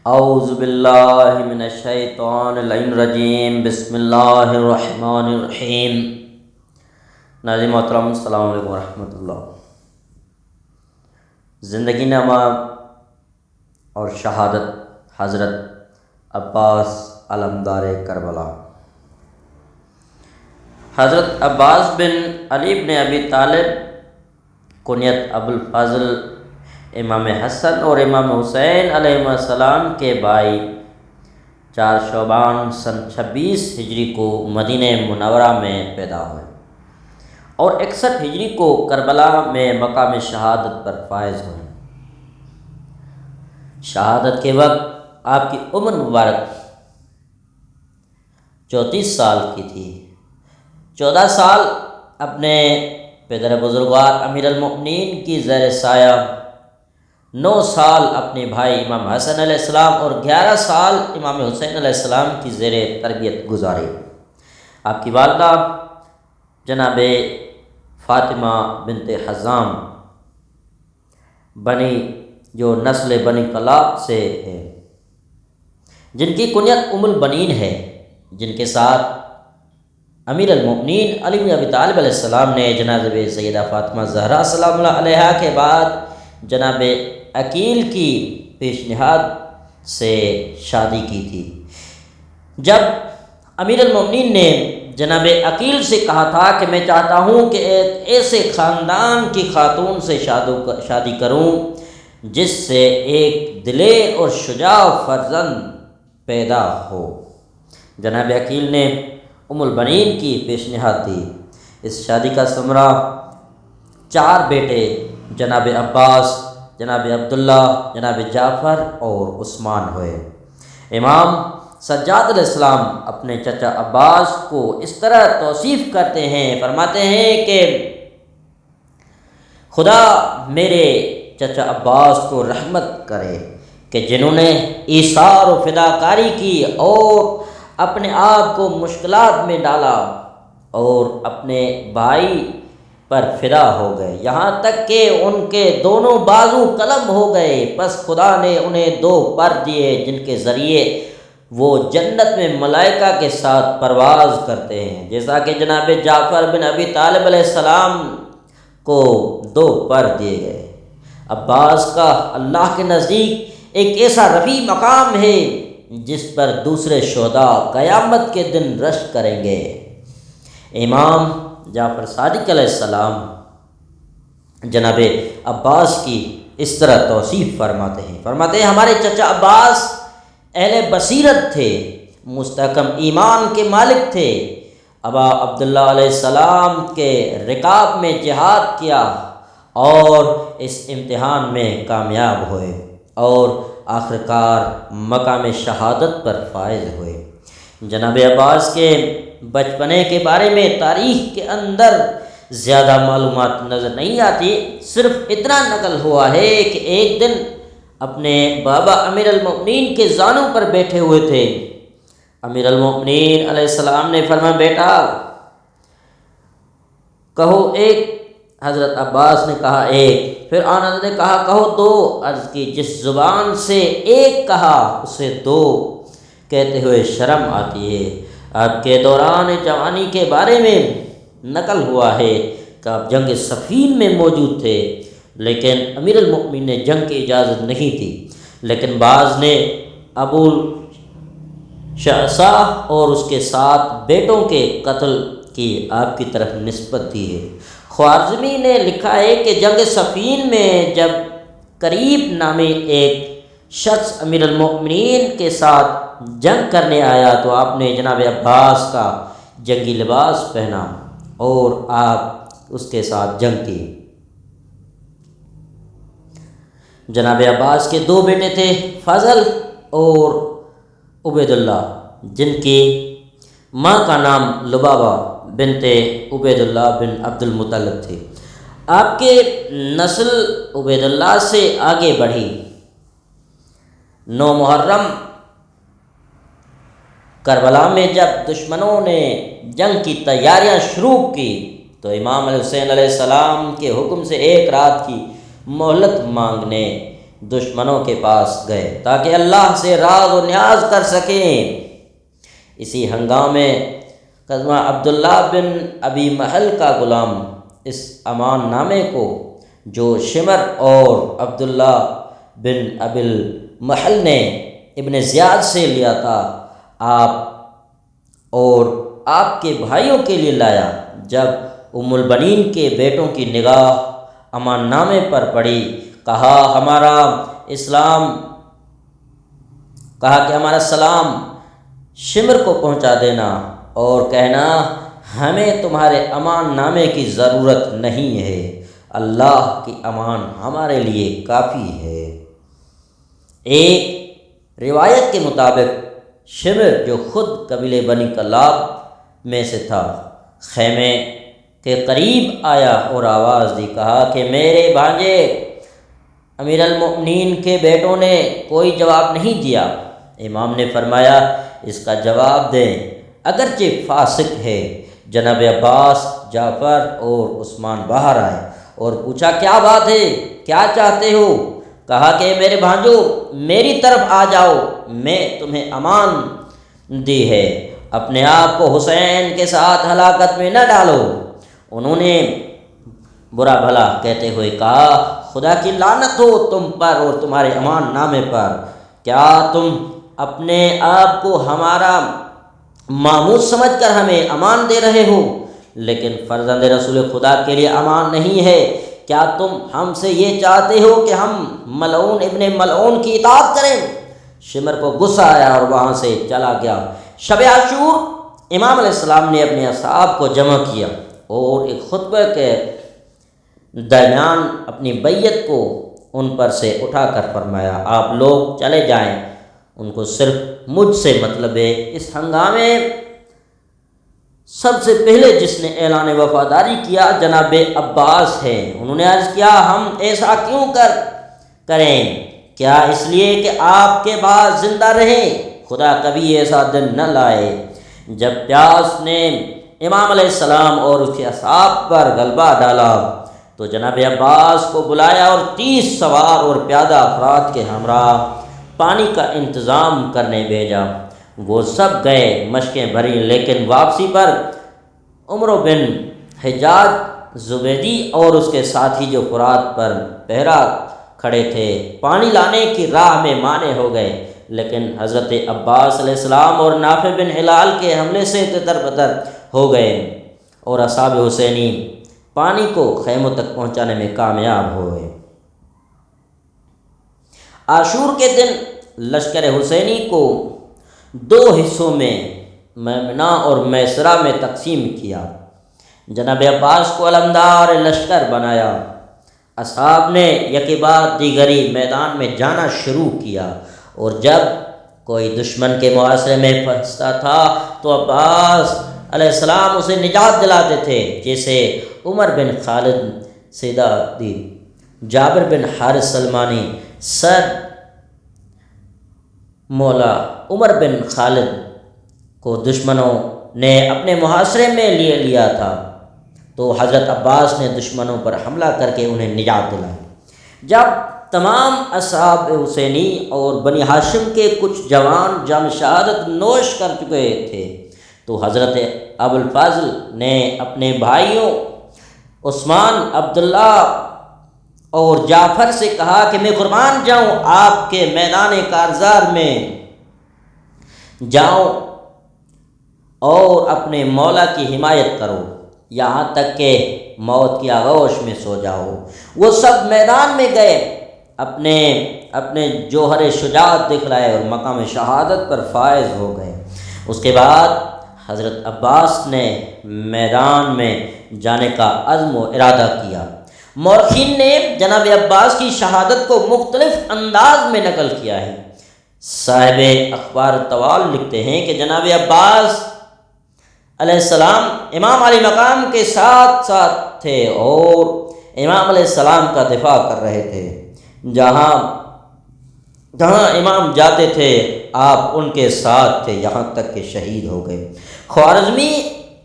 اعوذ باللہ من الشیطان اللعین الرجیم، بسم اللہ الرحمن الرحیم۔ ناظرین محترم، السلام علیکم ورحمۃ اللہ۔ زندگی نامہ اور شہادت حضرت عباس علمدار کربلا۔ حضرت عباس بن علی بن ابی طالب کنیت ابوالفضل امام حسن اور امام حسین علیہ السلام کے بھائی 4 شعبان سن 26 ہجری کو مدینہ منورہ میں پیدا ہوئے اور 61 ہجری کو کربلا میں مقام شہادت پر فائز ہوئے۔ شہادت کے وقت آپ کی عمر مبارک 34 سال کی تھی۔ 14 سال اپنے پدر بزرگوار امیر المؤمنین کی زیر سایہ، 9 سال اپنے بھائی امام حسن علیہ السلام اور 11 سال امام حسین علیہ السلام کی زیر تربیت گزاری۔ آپ کی والدہ جناب فاطمہ بنت حزام بنی، جو نسل بنی کلاب سے ہے، جن کی کنیت ام البنین ہے، جن کے ساتھ امیر المؤمنین علی بن ابی طالب علیہ السلام نے جناب سیدہ فاطمہ زہرا سلام اللہ علیہا کے بعد جناب عقیل کی پیشنہاد سے شادی کی تھی۔ جب امیر المؤمنین نے جناب عقیل سے کہا تھا کہ میں چاہتا ہوں کہ ایک ایسے خاندان کی خاتون سے شادی کروں جس سے ایک دلیر اور شجاع فرزند پیدا ہو، جناب عقیل نے ام البنین کی پیشنہاد دی۔ اس شادی کا ثمرہ 4 بیٹے جناب عباس، جناب عبداللہ، جناب جعفر اور عثمان ہوئے۔ امام سجاد علیہ السلام اپنے چچا عباس کو اس طرح توصیف کرتے ہیں، فرماتے ہیں کہ خدا میرے چچا عباس کو رحمت کرے کہ جنہوں نے ایثار و فداکاری کی اور اپنے آپ کو مشکلات میں ڈالا اور اپنے بھائی پر فدا ہو گئے، یہاں تک کہ ان کے دونوں بازو قلم ہو گئے، پس خدا نے انہیں 2 پر دیے جن کے ذریعے وہ جنت میں ملائکہ کے ساتھ پرواز کرتے ہیں، جیسا کہ جناب جعفر بن ابی طالب علیہ السلام کو 2 پر دیے گئے۔ عباس کا اللہ کے نزدیک ایک ایسا رفیع مقام ہے جس پر دوسرے شہداء قیامت کے دن رشک کریں گے۔ امام جعفر صادق علیہ السلام جناب عباس کی اس طرح توصیف فرماتے ہیں ہمارے چچا عباس اہل بصیرت تھے، مستحکم ایمان کے مالک تھے۔ ابا عبداللہ علیہ السلام کے رکاب میں جہاد کیا اور اس امتحان میں کامیاب ہوئے اور آخرکار مقام شہادت پر فائز ہوئے۔ جناب عباس کے بچپنے کے بارے میں تاریخ کے اندر زیادہ معلومات نظر نہیں آتی، صرف اتنا نقل ہوا ہے کہ ایک دن اپنے بابا امیر المؤمنین کے زانوں پر بیٹھے ہوئے تھے۔ امیر المؤمنین علیہ السلام نے فرمایا بیٹا کہو 1، حضرت عباس نے کہا 1، پھر آن حضرت نے کہا کہو 2، عرض کی جس زبان سے 1 کہا اسے 2 کہتے ہوئے شرم آتی ہے۔ آپ کے دوران جوانی کے بارے میں نقل ہوا ہے کہ آپ جنگ صفین میں موجود تھے، لیکن امیر المؤمنین نے جنگ کی اجازت نہیں تھی، لیکن بعض نے ابو شعثا اور اس کے 7 بیٹوں کے قتل کی آپ کی طرف نسبت دی ہے۔ خوارزمی نے لکھا ہے کہ جنگ صفین میں جب قریب نامی ایک شخص امیر المؤمنین کے ساتھ جنگ کرنے آیا تو آپ نے جناب عباس کا جنگی لباس پہنا اور آپ اس کے ساتھ جنگ کی۔ جناب عباس کے 2 بیٹے تھے، فضل اور عبید اللہ، جن کی ماں کا نام لبابہ بنت عبید اللہ بن عبد المطلب تھی۔ آپ کے نسل عبید اللہ سے آگے بڑھی۔ 9 محرم کربلا میں جب دشمنوں نے جنگ کی تیاریاں شروع کی تو امام حسین علیہ السلام کے حکم سے 1 رات کی مہلت مانگنے دشمنوں کے پاس گئے تاکہ اللہ سے راز و نیاز کر سکیں۔ اسی ہنگامے قدمہ عبداللہ بن ابی محل کا غلام اس امان نامے کو جو شمر اور عبداللہ بن ابی محل نے ابن زیاد سے لیا تھا آپ اور آپ کے بھائیوں کے لیے لایا۔ جب ام البنین کے بیٹوں کی نگاہ امان نامے پر پڑی، کہا کہ ہمارا سلام شمر کو پہنچا دینا اور کہنا ہمیں تمہارے امان نامے کی ضرورت نہیں ہے، اللہ کی امان ہمارے لیے کافی ہے۔ ایک روایت کے مطابق شمر جو خود قبیلے بنی کلاب میں سے تھا خیمے کے قریب آیا اور آواز دی، کہا کہ میرے بھانجے امیر المؤمنین کے بیٹوں نے کوئی جواب نہیں دیا۔ امام نے فرمایا اس کا جواب دیں، اگرچہ فاسق ہے۔ جناب عباس، جعفر اور عثمان باہر آئے اور پوچھا کیا بات ہے، کیا چاہتے ہو؟ کہا کہ میرے بھانجو میری طرف آ جاؤ، میں تمہیں امان دی ہے، اپنے آپ کو حسین کے ساتھ ہلاکت میں نہ ڈالو۔ انہوں نے برا بھلا کہتے ہوئے کہا خدا کی لعنت ہو تم پر اور تمہارے امان نامے پر، کیا تم اپنے آپ کو ہمارا معمول سمجھ کر ہمیں امان دے رہے ہو؟ لیکن فرزند رسول خدا کے لیے امان نہیں ہے۔ کیا تم ہم سے یہ چاہتے ہو کہ ہم ملعون ابن ملعون کی اطاعت کریں؟ شمر کو غصہ آیا اور وہاں سے چلا گیا۔ شب عاشور امام علیہ السلام نے اپنے اصحاب کو جمع کیا اور ایک خطبہ کے درمیان اپنی بیعت کو ان پر سے اٹھا کر فرمایا آپ لوگ چلے جائیں، ان کو صرف مجھ سے مطلب ہے۔ اس ہنگامے سب سے پہلے جس نے اعلان وفاداری کیا جناب عباس ہے۔ انہوں نے عرض کیا ہم ایسا کیوں کریں؟ کیا اس لیے کہ آپ کے بعد زندہ رہیں؟ خدا کبھی ایسا دن نہ لائے۔ جب پیاس نے امام علیہ السلام اور اس کے اصحاب پر غلبہ ڈالا تو جناب عباس کو بلایا اور 30 سوار اور پیادہ افراد کے ہمراہ پانی کا انتظام کرنے بھیجا۔ وہ سب گئے، مشقیں بھریں، لیکن واپسی پر عمر بن حجاج زبیدی اور اس کے ساتھی جو فرات پر پہرا کھڑے تھے پانی لانے کی راہ میں مانے ہو گئے، لیکن حضرت عباس علیہ السلام اور نافع بن ہلال کے حملے سے تتر بتر ہو گئے اور اصحاب حسینی پانی کو خیموں تک پہنچانے میں کامیاب ہوئے۔ عاشور کے دن لشکر حسینی کو 2 حصوں میں میمنہ اور میسرہ میں تقسیم کیا۔ جناب عباس کو علمدار لشکر بنایا۔ اصحاب نے یکے بعد دیگری میدان میں جانا شروع کیا اور جب کوئی دشمن کے محاصرے میں پھنستا تھا تو عباس علیہ السلام اسے نجات دلاتے تھے، جیسے عمر بن خالد سیدادی، جابر بن حارث سلمانی، سر مولا عمر بن خالد کو دشمنوں نے اپنے محاصرے میں لیا تھا تو حضرت عباس نے دشمنوں پر حملہ کر کے انہیں نجات دلائی۔ جب تمام اصحاب حسینی اور بنی ہاشم کے کچھ جوان جام شہادت نوش کر چکے تھے تو حضرت ابوالفضل نے اپنے بھائیوں عثمان، عبداللہ اور جعفر سے کہا کہ میں قربان جاؤں، آپ کے میدان کارزار میں جاؤ اور اپنے مولا کی حمایت کرو یہاں تک کہ موت کی آغوش میں سو جاؤ۔ وہ سب میدان میں گئے، اپنے جوہر شجاعت دکھلائے اور مقام شہادت پر فائز ہو گئے۔ اس کے بعد حضرت عباس نے میدان میں جانے کا عزم و ارادہ کیا۔ مورخین نے جناب عباس کی شہادت کو مختلف انداز میں نقل کیا ہے۔ صاحب اخبار طوال لکھتے ہیں کہ جناب عباس علیہ السلام امام علی مقام کے ساتھ تھے اور امام علیہ السلام کا دفاع کر رہے تھے۔ جہاں امام جاتے تھے آپ ان کے ساتھ تھے، یہاں تک کہ شہید ہو گئے۔ خوارزمی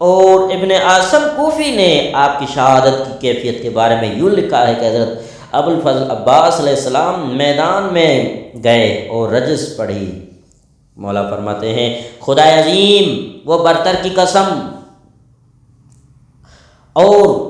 اور ابن عاصم کوفی نے آپ کی شہادت کی کیفیت کے بارے میں یوں لکھا ہے کہ حضرت ابوالفضل عباس علیہ السلام میدان میں گئے اور رجز پڑھی۔ مولا فرماتے ہیں خدا عظیم وہ برتر کی قسم اور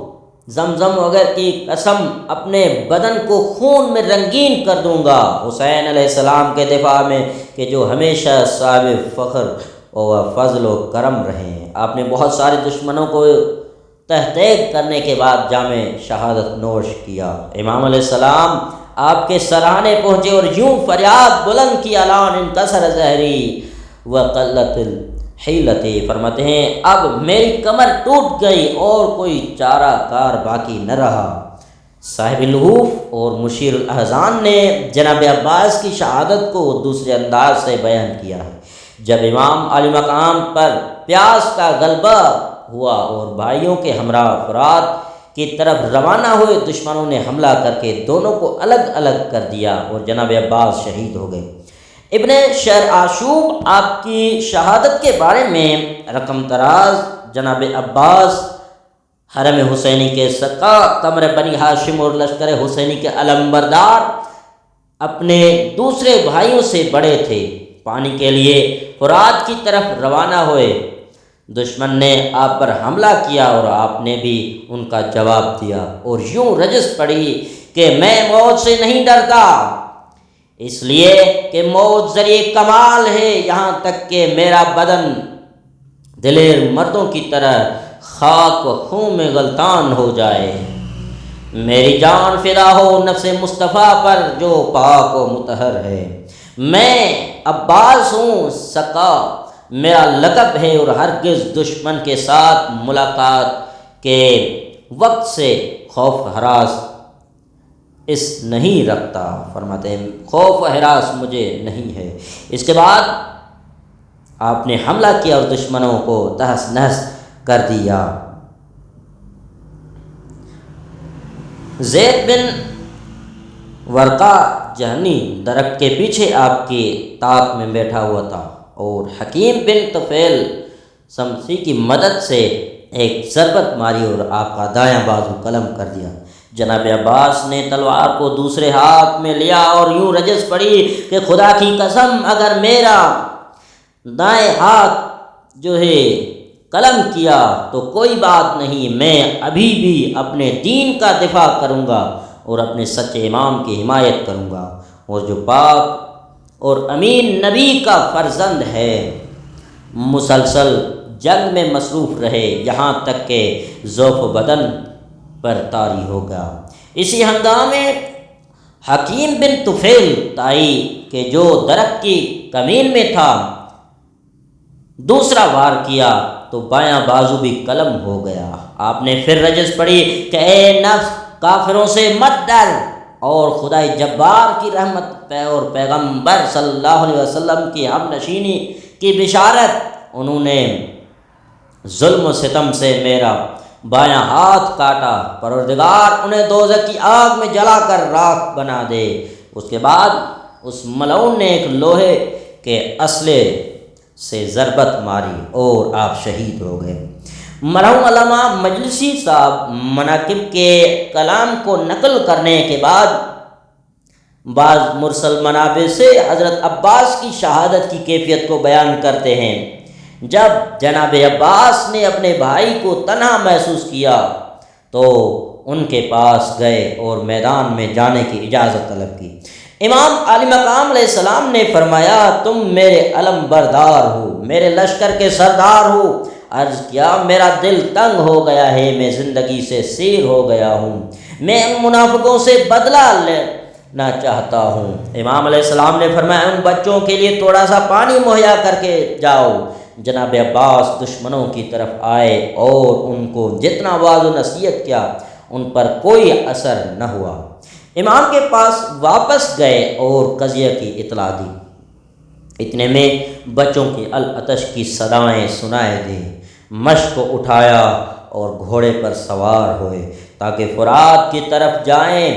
زمزم وغیرہ کی قسم اپنے بدن کو خون میں رنگین کر دوں گا حسین علیہ السلام کے دفاع میں کہ جو ہمیشہ صاحب فخر اور فضل و کرم رہے ہیں۔ آپ نے بہت سارے دشمنوں کو تحقیق کرنے کے بعد جام شہادت نوش کیا۔ امام علیہ السلام آپ کے سرانے پہنچے اور یوں فریاد بلند کی اعلان انکسر ظہری وقلت الحیلتی، فرماتے ہیں اب میری کمر ٹوٹ گئی اور کوئی چارہ کار باقی نہ رہا۔ صاحب الحوف اور مشیر الاحزان نے جناب عباس کی شہادت کو دوسرے انداز سے بیان کیا ہے۔ جب امام علی مقام پر پیاس کا غلبہ ہوا اور بھائیوں کے ہمراہ فرات کی طرف روانہ ہوئے، دشمنوں نے حملہ کر کے دونوں کو الگ الگ کر دیا اور جناب عباس شہید ہو گئے۔ ابن شہر آشوب آپ کی شہادت کے بارے میں رقم تراز جناب عباس حرم حسینی کے سقا قمر بنی ہاشم اور لشکر حسینی کے علمبردار اپنے دوسرے بھائیوں سے بڑے تھے، پانی کے لیے فرات کی طرف روانہ ہوئے۔ دشمن نے آپ پر حملہ کیا اور آپ نے بھی ان کا جواب دیا اور یوں رجز پڑھی کہ میں موت سے نہیں ڈرتا، اس لیے کہ موت ذریعہ کمال ہے، یہاں تک کہ میرا بدن دلیر مردوں کی طرح خاک و خون میں غلطان ہو جائے، میری جان فدا ہو نفس مصطفیٰ پر جو پاک و مطہر ہے۔ میں عباس ہوں، سقا میرا لقب ہے اور ہرگز دشمن کے ساتھ ملاقات کے وقت سے خوف ہراس اس نہیں رکھتا، فرماتے ہیں خوف و ہراس مجھے نہیں ہے۔ اس کے بعد آپ نے حملہ کیا اور دشمنوں کو تہس نہس کر دیا۔ زید بن ورقہ جہنی درخت کے پیچھے آپ کی طاق میں بیٹھا ہوا تھا اور حکیم بن طفیل شمسی کی مدد سے ایک ضربت ماری اور آپ کا دایاں بازو قلم کر دیا۔ جناب عباس نے تلوار کو دوسرے ہاتھ میں لیا اور یوں رجز پڑی کہ خدا کی قسم اگر میرا دائیں ہاتھ جو ہے قلم کیا تو کوئی بات نہیں، میں ابھی بھی اپنے دین کا دفاع کروں گا اور اپنے سچے امام کی حمایت کروں گا، اور جو پاک اور امین نبی کا فرزند ہے مسلسل جنگ میں مصروف رہے یہاں تک کہ ضعف بدن پر طاری ہوگا۔ اسی ہنگامے حکیم بن طفیل تائی کہ جو درخت کی کمین میں تھا دوسرا وار کیا تو بایاں بازو بھی قلم ہو گیا۔ آپ نے پھر رجز پڑھی کہ اے نفس کافروں سے مت ڈر اور خدائے جبار کی رحمت اور پیغمبر صلی اللہ علیہ وسلم کی ہم نشینی کی بشارت، انہوں نے ظلم و ستم سے میرا بایاں ہاتھ کاٹا، پروردگار انہیں دوزخ کی آگ میں جلا کر راکھ بنا دے۔ اس کے بعد اس ملعون نے ایک لوہے کے اسلحے سے ضربت ماری اور آپ شہید ہو گئے۔ مرحوم علامہ مجلسی صاحب مناقب کے کلام کو نقل کرنے کے بعد بعض مرسل منابع سے حضرت عباس کی شہادت کی کیفیت کو بیان کرتے ہیں۔ جب جناب عباس نے اپنے بھائی کو تنہا محسوس کیا تو ان کے پاس گئے اور میدان میں جانے کی اجازت طلب کی۔ امام علی مقام علیہ السلام نے فرمایا تم میرے علم بردار ہو، میرے لشکر کے سردار ہو۔ عرض کیا میرا دل تنگ ہو گیا ہے، میں زندگی سے سیر ہو گیا ہوں، میں ان منافقوں سے بدلہ لینا چاہتا ہوں۔ امام علیہ السلام نے فرمایا ان بچوں کے لیے تھوڑا سا پانی مہیا کر کے جاؤ۔ جناب عباس دشمنوں کی طرف آئے اور ان کو جتنا واعظ و نصیحت کیا ان پر کوئی اثر نہ ہوا۔ امام کے پاس واپس گئے اور قضیہ کی اطلاع دی۔ اتنے میں بچوں کی العطش کی صدائیں سنائے دیں، مشق کو اٹھایا اور گھوڑے پر سوار ہوئے تاکہ فرات کی طرف جائیں۔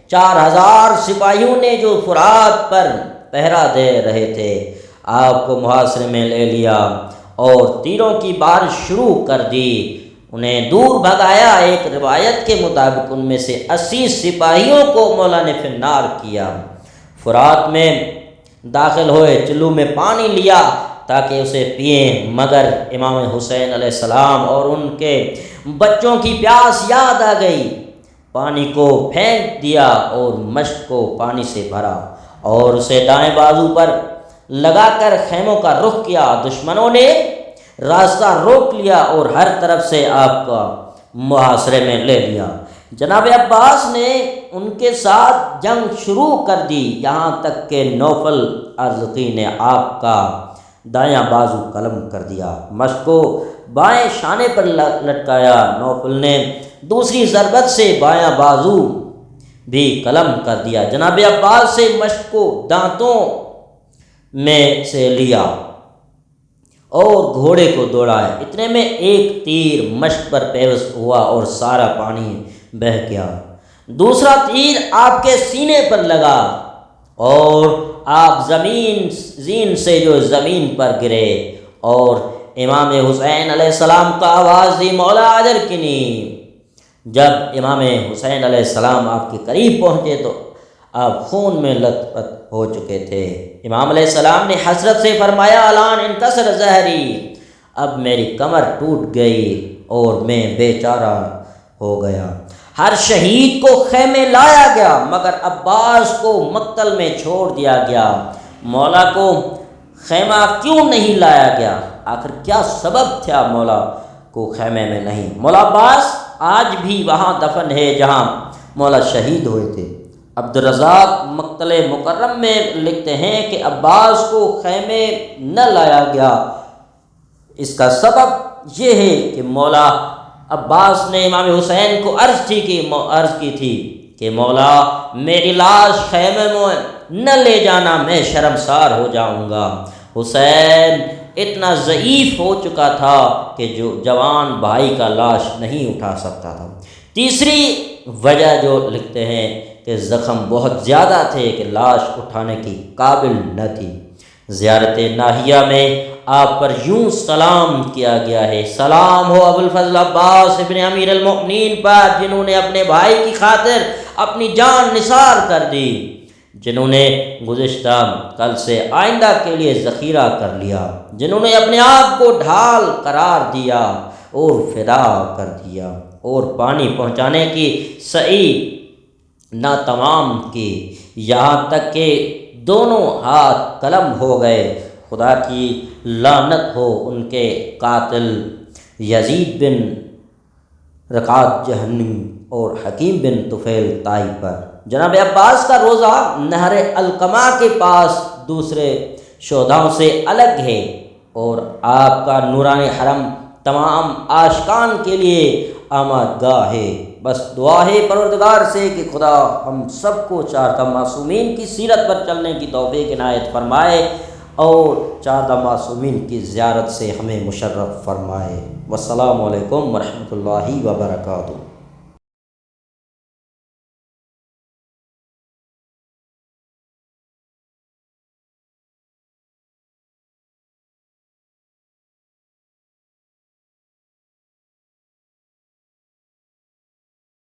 4000 سپاہیوں نے جو فرات پر پہرا دے رہے تھے آپ کو محاصرے میں لے لیا اور تیروں کی بارش شروع کر دی۔ انہیں دور بھگایا۔ ایک روایت کے مطابق ان میں سے 80 سپاہیوں کو مولا نے فی النار کیا۔ فرات میں داخل ہوئے، چلو میں پانی لیا تاکہ اسے پئیں، مگر امام حسین علیہ السلام اور ان کے بچوں کی پیاس یاد آ گئی۔ پانی کو پھینک دیا اور مشک کو پانی سے بھرا اور اسے دائیں بازو پر لگا کر خیموں کا رخ کیا۔ دشمنوں نے راستہ روک لیا اور ہر طرف سے آپ کا محاصرے میں لے لیا۔ جناب عباس نے ان کے ساتھ جنگ شروع کر دی، یہاں تک کہ نوفل ارزقی نے آپ کا دایاں بازو قلم کر دیا، مشک کو بائیں شانے پر لٹکایا۔ نوفل نے دوسری ضربت سے بایاں بازو بھی قلم کر دیا۔ جناب عباس سے مشک کو دانتوں میں سے لیا اور گھوڑے کو دوڑایا۔ اتنے میں ایک تیر مشک پر پیوست ہوا اور سارا پانی بہہ گیا۔ دوسرا تیر آپ کے سینے پر لگا اور آپ زمین سے جو زمین پر گرے اور امام حسین علیہ السلام کا آواز دی، مولا اجر کنی۔ جب امام حسین علیہ السلام آپ کے قریب پہنچے تو آپ خون میں لت پت ہو چکے تھے۔ امام علیہ السلام نے حسرت سے فرمایا، الان انکسر ظہری، اب میری کمر ٹوٹ گئی اور میں بے چارہ ہو گیا۔ ہر شہید کو خیمے لایا گیا مگر عباس کو مقتل میں چھوڑ دیا گیا۔ مولا کو خیمہ کیوں نہیں لایا گیا؟ آخر کیا سبب تھا مولا کو خیمے میں نہیں؟ مولا عباس آج بھی وہاں دفن ہے جہاں مولا شہید ہوئے تھے۔ عبدالرزاق مقتل مکرم میں لکھتے ہیں کہ عباس کو خیمے نہ لایا گیا، اس کا سبب یہ ہے کہ مولا عباس نے امام حسین کو عرض کی تھی کہ مولا میری لاش خیمے میں نہ لے جانا، میں شرمسار ہو جاؤں گا۔ حسین اتنا ضعیف ہو چکا تھا کہ جو جوان بھائی کا لاش نہیں اٹھا سکتا تھا۔ تیسری وجہ جو لکھتے ہیں کہ زخم بہت زیادہ تھے کہ لاش اٹھانے کی قابل نہ تھی۔ زیارت ناحیہ میں آپ پر یوں سلام کیا گیا ہے، سلام ہو ابوالفضل عباس ابن امیر المؤمنین پر، جنہوں نے اپنے بھائی کی خاطر اپنی جان نثار کر دی، جنہوں نے گزشتہ کل سے آئندہ کے لیے ذخیرہ کر لیا، جنہوں نے اپنے آپ کو ڈھال قرار دیا اور فدا کر دیا اور پانی پہنچانے کی سعی نہ تمام کی، یہاں تک کہ دونوں ہاتھ قلم ہو گئے۔ خدا کی لعنت ہو ان کے قاتل یزید بن رقات جہنی اور حکیم بن طفیل طائی پر۔ جناب عباس کا روزہ نہر القمہ کے پاس دوسرے شہداؤں سے الگ ہے اور آپ کا نورانی حرم تمام عاشقان کے لیے آمادگاہ ہے۔ بس دعا ہے پروردگار سے کہ خدا ہم سب کو چارہ معصومین کی سیرت پر چلنے کی توفیق عنایت فرمائے اور چارہ معصومین کی زیارت سے ہمیں مشرف فرمائے۔ والسلام علیکم ورحمۃ اللہ وبرکاتہ۔